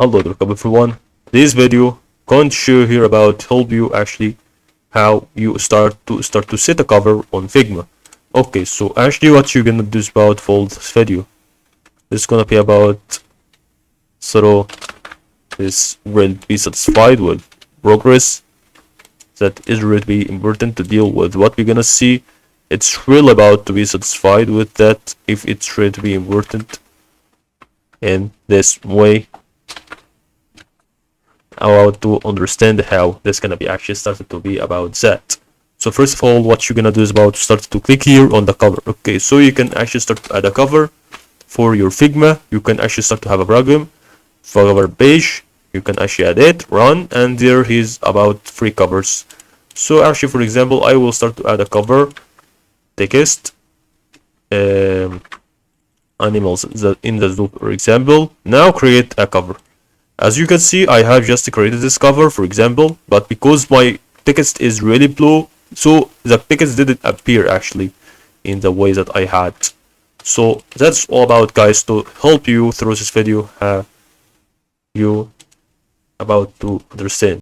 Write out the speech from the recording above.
Hello, welcome everyone. This video going to show here about help you actually how you start to set a cover on Figma. Okay, so actually what you're gonna do is about for this video. This is gonna be about so this will be satisfied with progress that is really important to deal with what we're gonna see. It's real about to be satisfied with that if it's really to be important in this way. How to understand how this gonna be actually started to be about that. So first of all, what you're gonna do is about start to click here on the cover. Okay, so you can actually start to add a cover for your Figma. You can actually start to have a program for our page. You can actually add it, run, and there is about free covers. So actually, for example, I will start to add a cover text animals in the zoo, for example. Now create a cover. As you can see, I have just created this cover, for example, but because my text is really blue, so the text didn't appear actually in the way that I had. So that's all about, guys, to help you through this video, you about to understand.